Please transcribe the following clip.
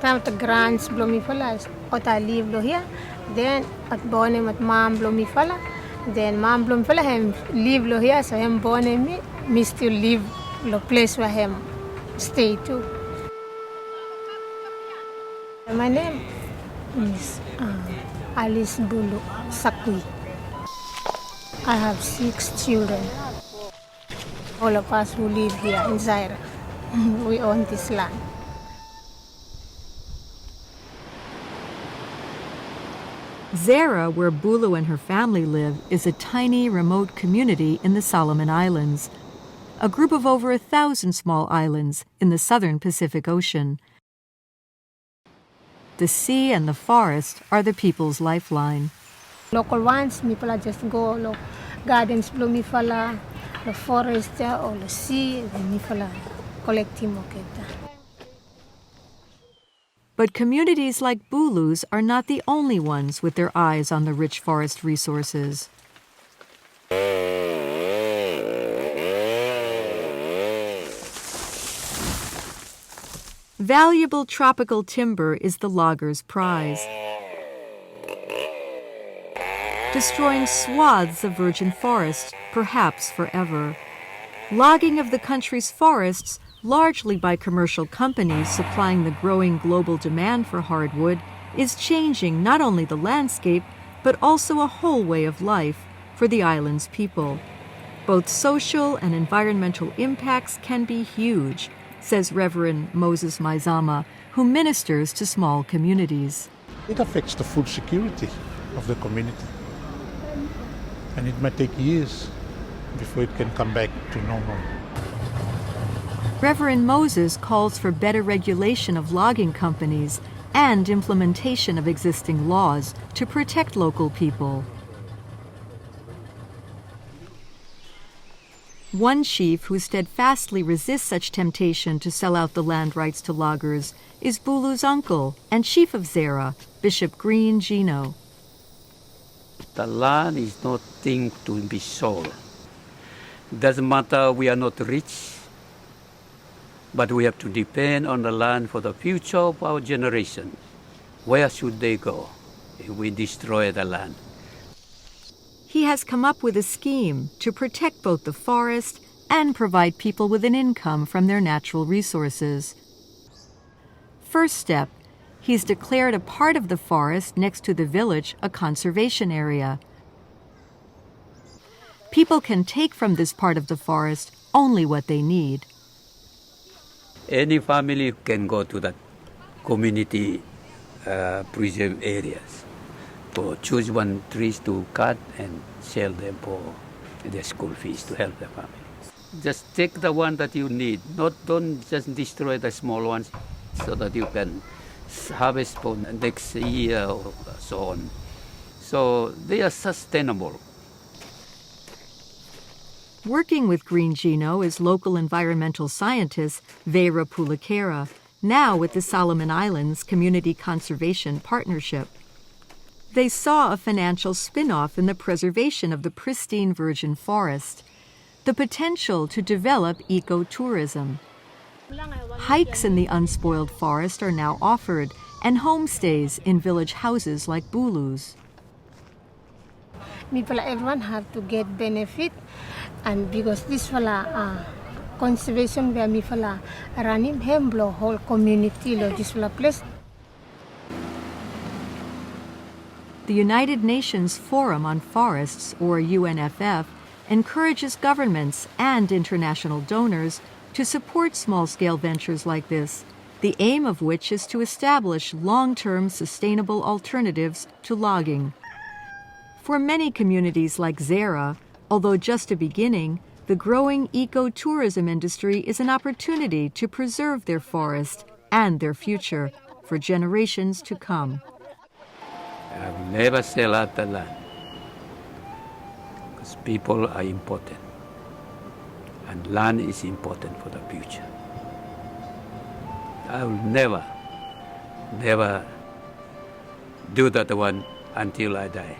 samen met grans blomifala ota live lo here. Then at born met mam blomifala. Then mam blomifala hem live lo here, so hem born me still live the place where hem stay too. My name is Alice Bulu Sakui. I have 6 children. All of us who live here in Zaire, we own this land. Zara, where Bulu and her family live, is a tiny, remote community in the Solomon Islands, a group of over 1,000 small islands in the southern Pacific Ocean. The sea and the forest are the people's lifeline. Local ones, people just go to gardens, blomifala, the forest or the sea, the mifala collecting moketa. But communities like Bulu's are not the only ones with their eyes on the rich forest resources. Valuable tropical timber is the logger's prize, destroying swaths of virgin forest, perhaps forever. Logging of the country's forests, largely by commercial companies supplying the growing global demand for hardwood, is changing not only the landscape, but also a whole way of life for the island's people. Both social and environmental impacts can be huge, says Reverend Moses Maizama, who ministers to small communities. It affects the food security of the community. And it might take years before it can come back to normal. Reverend Moses calls for better regulation of logging companies and implementation of existing laws to protect local people. One chief who steadfastly resists such temptation to sell out the land rights to loggers is Bulu's uncle and chief of Zara, Bishop Green Gino. The land is not thing to be sold. Doesn't matter we are not rich, but we have to depend on the land for the future of our generation. Where should they go if we destroy the land? He has come up with a scheme to protect both the forest and provide people with an income from their natural resources. First step, he's declared a part of the forest next to the village a conservation area. People can take from this part of the forest only what they need. Any family can go to that community preserve areas. Choose one trees to cut and sell them for their school fees to help the family. Just take the one that you need. Don't just destroy the small ones so that you can harvest for next year or so on. So they are sustainable. Working with Green Gino is local environmental scientist Vera Pulakera, now with the Solomon Islands Community Conservation Partnership. They saw a financial spin-off in the preservation of the pristine virgin forest, the potential to develop ecotourism. Hikes in the unspoiled forest are now offered, and homestays in village houses like Bulu's. Everyone have to get benefit, and because this conservation where me running him blow whole community lo this place. The United Nations Forum on Forests, or UNFF, encourages governments and international donors to support small-scale ventures like this, the aim of which is to establish long-term sustainable alternatives to logging. For many communities like Zara, although just a beginning, the growing ecotourism industry is an opportunity to preserve their forest and their future for generations to come. I'll never sell out the land because people are important and land is important for the future. I will never do that one until I die.